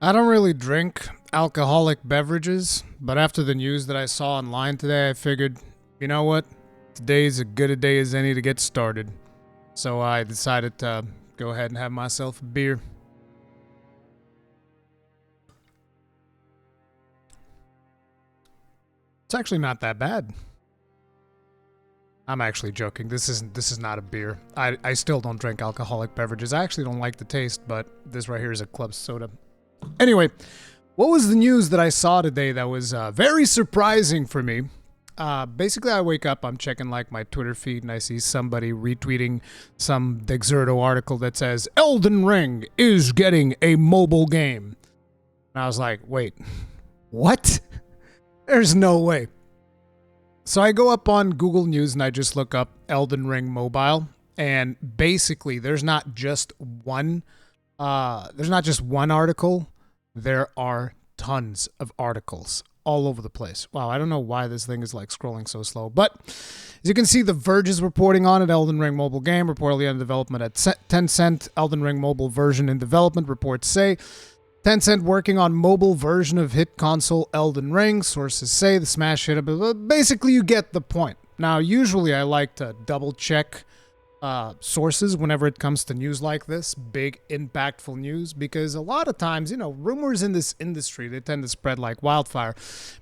I don't really drink alcoholic beverages, but after the news that I saw online today, I figured, you know what? Today's as good a day as any to get started. So I decided to go ahead and have myself a beer. It's actually not that bad. I'm actually joking. This is not a beer. I still don't drink alcoholic beverages. I actually don't like the taste, but this right here is a club soda. Anyway, what was the news that I saw today that was very surprising for me? Basically, I wake up, I'm checking like my Twitter feed, and I see somebody retweeting some Dexerto article that says Elden Ring is getting a mobile game. And I was like, wait, what? There's no way. So I go up on Google News and I just look up Elden Ring Mobile, and basically there's not just one article. There are tons of articles all over the place. Wow, I don't know why this thing is like scrolling so slow. But as you can see, The Verge is reporting on it. Elden Ring mobile game reportedly under development at Tencent. Elden Ring mobile version in development, reports say. Tencent working on mobile version of hit console Elden Ring. Sources say the smash hit. Basically, you get the point. Now, usually I like to double check sources whenever it comes to news like this, big impactful news, because a lot of times, rumors in this industry, they tend to spread like wildfire.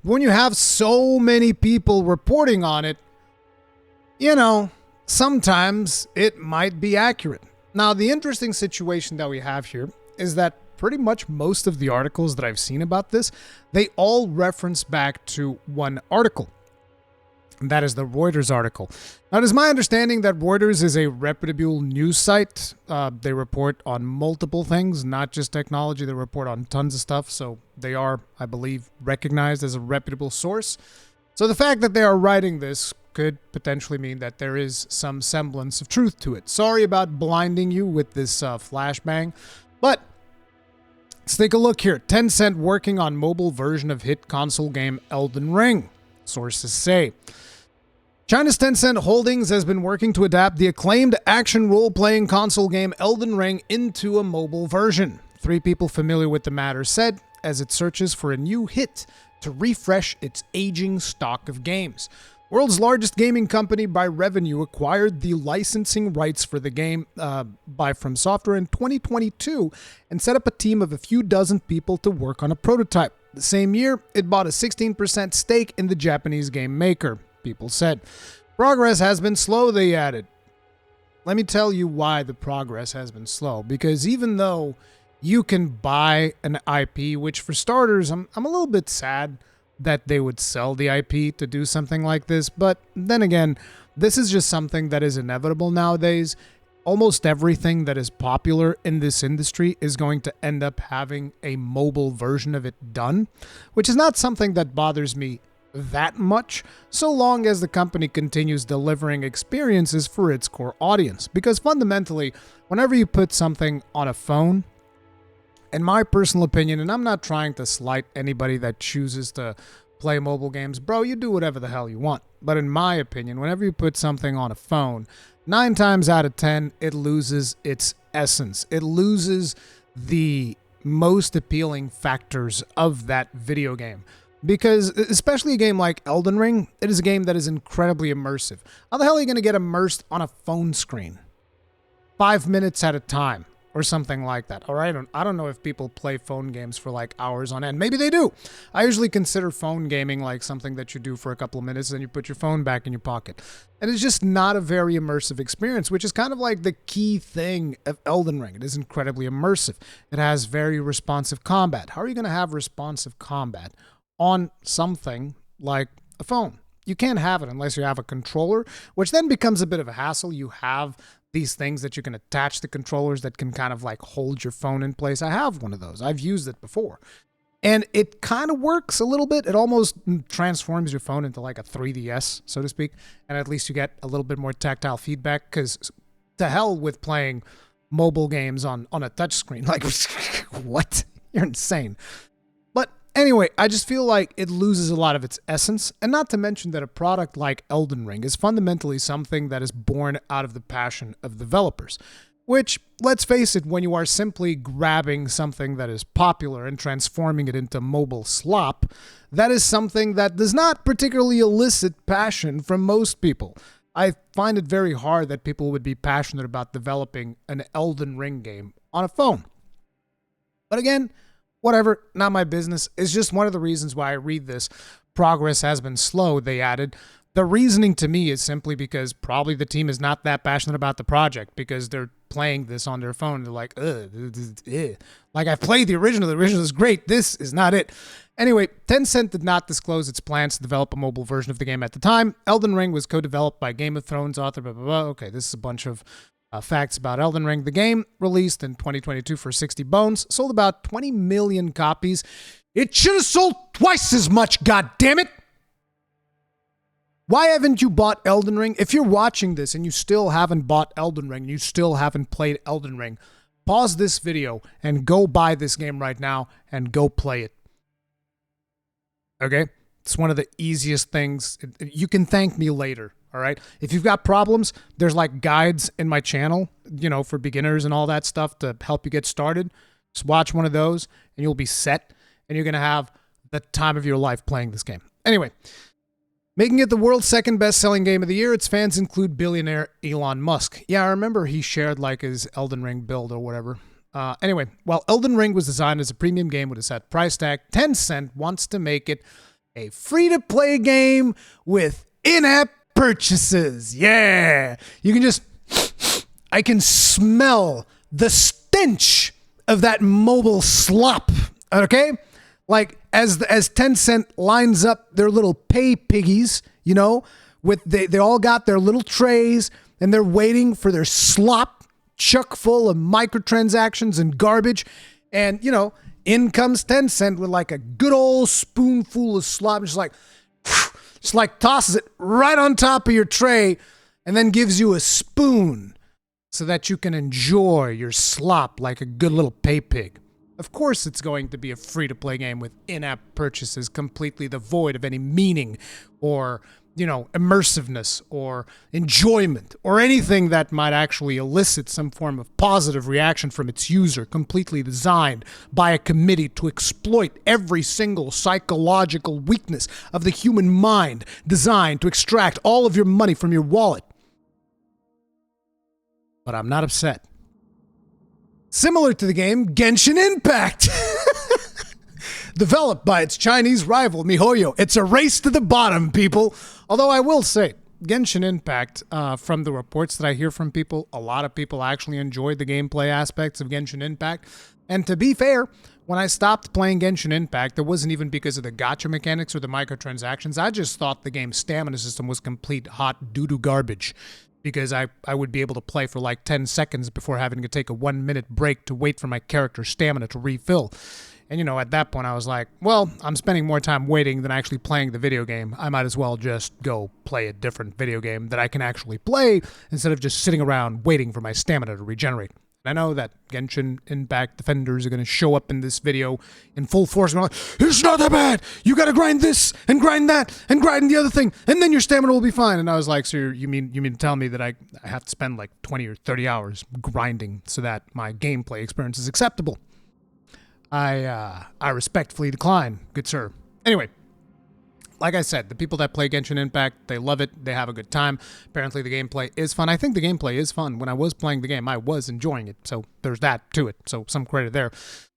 But when you have so many people reporting on it, sometimes it might be accurate. Now, the interesting situation that we have here is that pretty much most of the articles that I've seen about this, they all reference back to one article. And that is the Reuters article. Now, it is my understanding that Reuters is a reputable news site. They report on multiple things, not just technology. They report on tons of stuff. So they are, I believe, recognized as a reputable source. So the fact that they are writing this could potentially mean that there is some semblance of truth to it. Sorry about blinding you with this flashbang, but let's take a look here. Tencent working on mobile version of hit console game Elden Ring, sources say. China's Tencent Holdings has been working to adapt the acclaimed action role-playing console game Elden Ring into a mobile version. Three people familiar with the matter said, as it searches for a new hit to refresh its aging stock of games. World's largest gaming company by revenue acquired the licensing rights for the game by From Software in 2022 and set up a team of a few dozen people to work on a prototype. The same year, it bought a 16% stake in the Japanese game maker, people said. Progress has been slow, they added. Let me tell you why the progress has been slow. Because even though you can buy an IP, which for starters, I'm a little bit sad that they would sell the IP to do something like this. But then again, this is just something that is inevitable nowadays. Almost everything that is popular in this industry is going to end up having a mobile version of it done, which is not something that bothers me that much, so long as the company continues delivering experiences for its core audience. Because fundamentally, whenever you put something on a phone, in my personal opinion, and I'm not trying to slight anybody that chooses to play mobile games, bro, you do whatever the hell you want. But in my opinion, whenever you put something on a phone, 9 times out of 10, it loses its essence. It loses the most appealing factors of that video game. Because especially a game like Elden Ring, it is a game that is incredibly immersive. How the hell are you going to get immersed on a phone screen? 5 minutes at a time or something like that. Or I don't know if people play phone games for like hours on end. Maybe they do. I usually consider phone gaming like something that you do for a couple of minutes and you put your phone back in your pocket. And it's just not a very immersive experience, which is kind of like the key thing of Elden Ring. It is incredibly immersive. It has very responsive combat. How are you going to have responsive combat on something like a phone? You can't have it unless you have a controller, which then becomes a bit of a hassle. You have these things that you can attach to controllers that can kind of like hold your phone in place. I have one of those. I've used it before. And it kind of works a little bit. It almost transforms your phone into like a 3DS, so to speak. And at least you get a little bit more tactile feedback, because to hell with playing mobile games on a touchscreen. Like, what? You're insane. But anyway, I just feel like it loses a lot of its essence, and not to mention that a product like Elden Ring is fundamentally something that is born out of the passion of developers. Which, let's face it, when you are simply grabbing something that is popular and transforming it into mobile slop, that is something that does not particularly elicit passion from most people. I find it very hard that people would be passionate about developing an Elden Ring game on a phone. But again, whatever, not my business. It's just one of the reasons why I read this. Progress has been slow, they added. The reasoning to me is simply because probably the team is not that passionate about the project because they're playing this on their phone. They're like, ugh. Like, I've played the original. The original is great. This is not it. Anyway, Tencent did not disclose its plans to develop a mobile version of the game at the time. Elden Ring was co-developed by Game of Thrones author, blah, blah, blah. Okay, this is a bunch of facts about Elden Ring. The game, released in 2022 for 60 bones, sold about 20 million copies. It should have sold twice as much, goddammit! Why haven't you bought Elden Ring? If you're watching this and you still haven't bought Elden Ring, you still haven't played Elden Ring, pause this video and go buy this game right now and go play it. Okay? It's one of the easiest things. You can thank me later, all right? If you've got problems, there's like guides in my channel, for beginners and all that stuff to help you get started. Just watch one of those and you'll be set and you're going to have the time of your life playing this game. Anyway, making it the world's second best-selling game of the year, its fans include billionaire Elon Musk. Yeah, I remember he shared like his Elden Ring build or whatever. Anyway, while Elden Ring was designed as a premium game with a set price tag, Tencent wants to make it a free-to-play game with in-app purchases. Yeah! You can just... I can smell the stench of that mobile slop, okay? Like, as Tencent lines up their little pay piggies, they all got their little trays, and they're waiting for their slop chuck full of microtransactions and garbage. And, in comes Tencent with like a good old spoonful of slop, just like tosses it right on top of your tray, and then gives you a spoon so that you can enjoy your slop like a good little pay pig. Of course it's going to be a free-to-play game with in-app purchases completely devoid of any meaning or, immersiveness or enjoyment or anything that might actually elicit some form of positive reaction from its user, completely designed by a committee to exploit every single psychological weakness of the human mind, designed to extract all of your money from your wallet. But I'm not upset. Similar to the game Genshin Impact, developed by its Chinese rival MiHoYo. It's a race to the bottom, people. Although I will say, Genshin Impact, from the reports that I hear from people, a lot of people actually enjoyed the gameplay aspects of Genshin Impact. And to be fair, when I stopped playing Genshin Impact, it wasn't even because of the gacha mechanics or the microtransactions. I just thought the game's stamina system was complete hot doo-doo garbage. Because I would be able to play for like 10 seconds before having to take a 1-minute break to wait for my character's stamina to refill. And, at that point I was like, well, I'm spending more time waiting than actually playing the video game. I might as well just go play a different video game that I can actually play instead of just sitting around waiting for my stamina to regenerate. I know that Genshin Impact defenders are going to show up in this video in full force. And like, it's not that bad. You got to grind this and grind that and grind the other thing, and then your stamina will be fine. And I was like, so you mean to tell me that I have to spend like 20 or 30 hours grinding so that my gameplay experience is acceptable? I respectfully decline, good sir. Anyway. Like I said, the people that play Genshin Impact, they love it. They have a good time. Apparently, the gameplay is fun. I think the gameplay is fun. When I was playing the game, I was enjoying it. So there's that to it. So some credit there.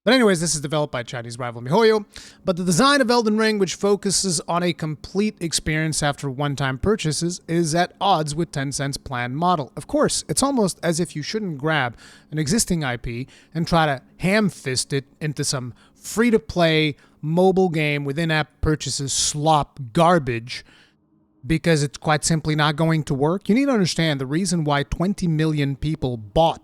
But anyways, this is developed by Chinese rival MiHoYo. But the design of Elden Ring, which focuses on a complete experience after one-time purchases, is at odds with Tencent's planned model. Of course, it's almost as if you shouldn't grab an existing IP and try to ham-fist it into some free-to-play mobile game with in-app purchases slop garbage because it's quite simply not going to work. You need to understand the reason why 20 million people bought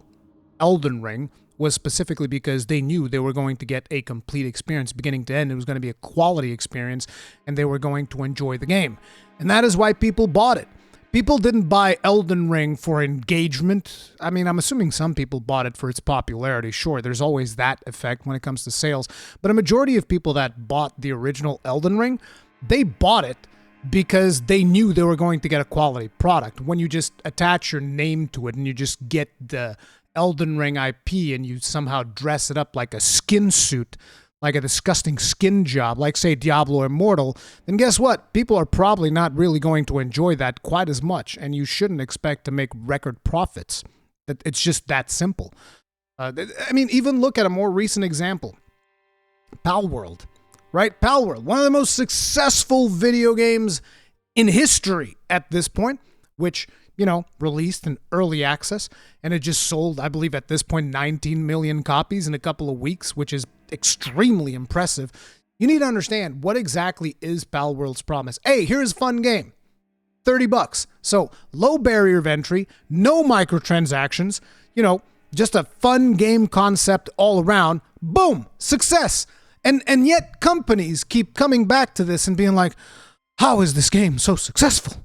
Elden Ring was specifically because they knew they were going to get a complete experience beginning to end. It was going to be a quality experience and they were going to enjoy the game. And that is why people bought it. People didn't buy Elden Ring for engagement. I mean, I'm assuming some people bought it for its popularity. Sure, there's always that effect when it comes to sales. But a majority of people that bought the original Elden Ring, they bought it because they knew they were going to get a quality product. When you just attach your name to it and you just get the Elden Ring IP and you somehow dress it up like a skin suit, like a disgusting skin job, like, say, Diablo Immortal, then guess what? People are probably not really going to enjoy that quite as much, and you shouldn't expect to make record profits. It's just that simple. I mean, even look at a more recent example. Palworld, right? Palworld, one of the most successful video games in history at this point, which, released in early access, and it just sold, I believe at this point, 19 million copies in a couple of weeks, which is extremely impressive. You need to understand what exactly is Palworld's promise. Hey, here's a fun game. $30. So low barrier of entry, no microtransactions, just a fun game concept all around. Boom, success. And yet companies keep coming back to this and being like, how is this game so successful?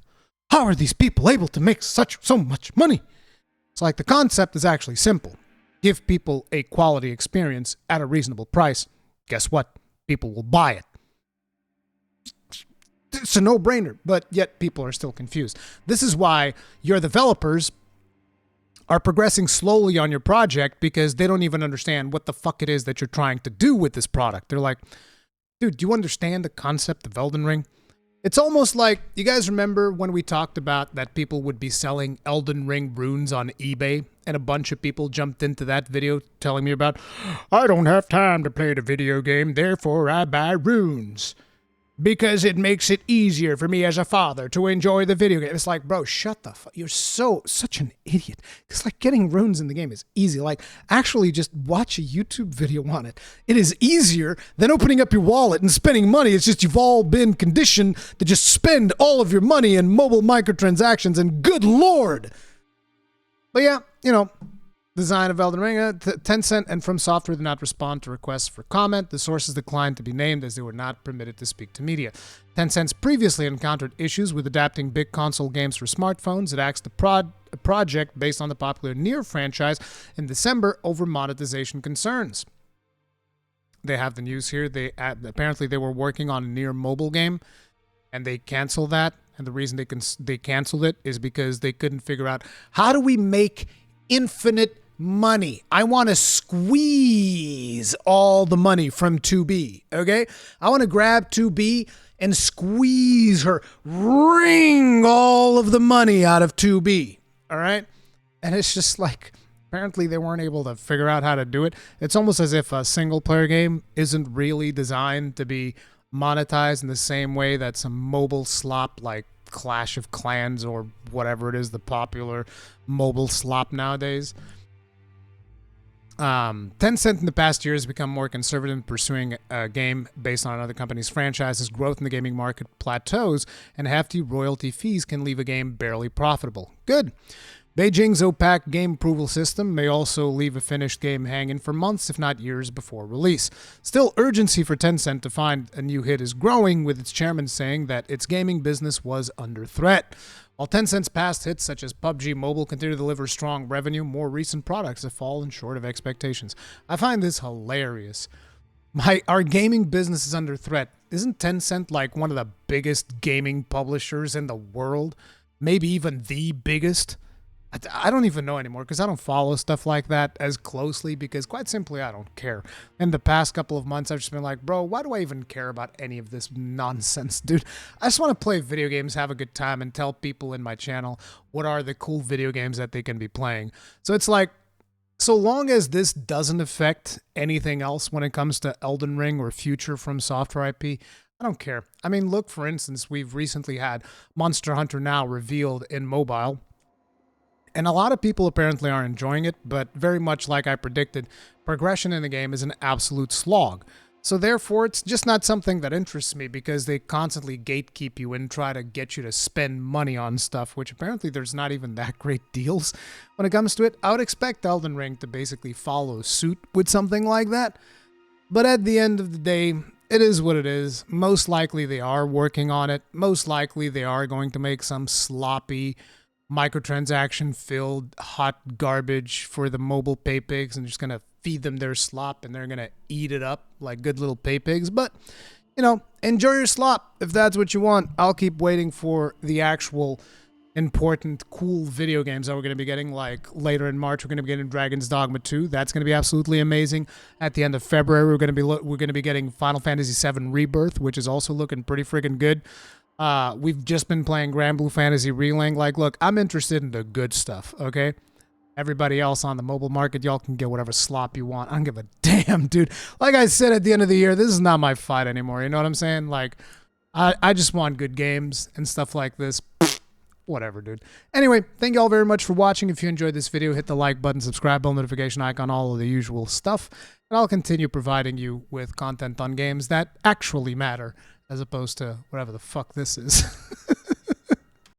How are these people able to make so much money? It's like the concept is actually simple. Give people a quality experience at a reasonable price. Guess what? People will buy it. It's a no-brainer, but yet people are still confused. This is why your developers are progressing slowly on your project, because they don't even understand what the fuck it is that you're trying to do with this product. They're like, dude, do you understand the concept of Elden Ring? It's almost like, you guys remember when we talked about that people would be selling Elden Ring runes on eBay, and a bunch of people jumped into that video telling me about, I don't have time to play the video game, therefore I buy runes, because it makes it easier for me as a father to enjoy the video game. It's like, bro, shut the fuck. You're such an idiot. It's like getting runes in the game is easy. Like, actually just watch a YouTube video on it. It is easier than opening up your wallet and spending money. It's just you've all been conditioned to just spend all of your money in mobile microtransactions, and good Lord. But yeah, design of Elden Ring, Tencent and From Software did not respond to requests for comment. The sources declined to be named as they were not permitted to speak to media. Tencent's previously encountered issues with adapting big console games for smartphones. It axed a project based on the popular Nier franchise in December over monetization concerns. They have the news here. Apparently they were working on a Nier mobile game, and they canceled that. And the reason they canceled it is because they couldn't figure out, how do we make infinite money? I want to squeeze all the money from 2B, okay? I want to grab 2B and squeeze her, wring all of the money out of 2B, all right? And it's just like, apparently they weren't able to figure out how to do it. It's almost as if a single-player game isn't really designed to be monetized in the same way that some mobile slop like Clash of Clans or whatever it is, the popular mobile slop nowadays. Tencent in the past year has become more conservative in pursuing a game based on other companies' franchises. Growth in the gaming market plateaus, and hefty royalty fees can leave a game barely profitable. Good. Beijing's opaque game approval system may also leave a finished game hanging for months, if not years, before release. Still, urgency for Tencent to find a new hit is growing, with its chairman saying that its gaming business was under threat. While Tencent's past hits such as PUBG Mobile continue to deliver strong revenue, more recent products have fallen short of expectations. I find this hilarious. Our gaming business is under threat. Isn't Tencent like one of the biggest gaming publishers in the world? Maybe even the biggest? I don't even know anymore, because I don't follow stuff like that as closely, because quite simply I don't care. In the past couple of months I've just been like, bro, why do I even care about any of this nonsense, dude? I just want to play video games, have a good time, and tell people in my channel what are the cool video games that they can be playing. So it's like, so long as this doesn't affect anything else when it comes to Elden Ring or future From Software IP, I don't care. I mean, look, for instance, we've recently had Monster Hunter Now revealed in mobile. And a lot of people apparently are enjoying it, but very much like I predicted, progression in the game is an absolute slog. So therefore, it's just not something that interests me, because they constantly gatekeep you and try to get you to spend money on stuff, which apparently there's not even that great deals when it comes to it. I would expect Elden Ring to basically follow suit with something like that. But at the end of the day, it is what it is. Most likely they are working on it. Most likely they are going to make some sloppy, microtransaction-filled hot garbage for the mobile pay pigs, and just going to feed them their slop, and they're going to eat it up like good little pay pigs. But, enjoy your slop if that's what you want. I'll keep waiting for the actual, important, cool video games that we're going to be getting. Like later in March, we're going to be getting Dragon's Dogma 2. That's going to be absolutely amazing. At the end of February, we're going to be getting Final Fantasy VII Rebirth, which is also looking pretty freaking good. We've just been playing Grand Blue Fantasy Relink. Like, look, I'm interested in the good stuff, okay? Everybody else on the mobile market, y'all can get whatever slop you want. I don't give a damn, dude. Like I said at the end of the year, this is not my fight anymore. You know what I'm saying? Like, I just want good games and stuff like this. Whatever, dude. Anyway, thank you all very much for watching. If you enjoyed this video, hit the like button, subscribe bell, notification icon, all of the usual stuff. And I'll continue providing you with content on games that actually matter, as opposed to whatever the fuck this is.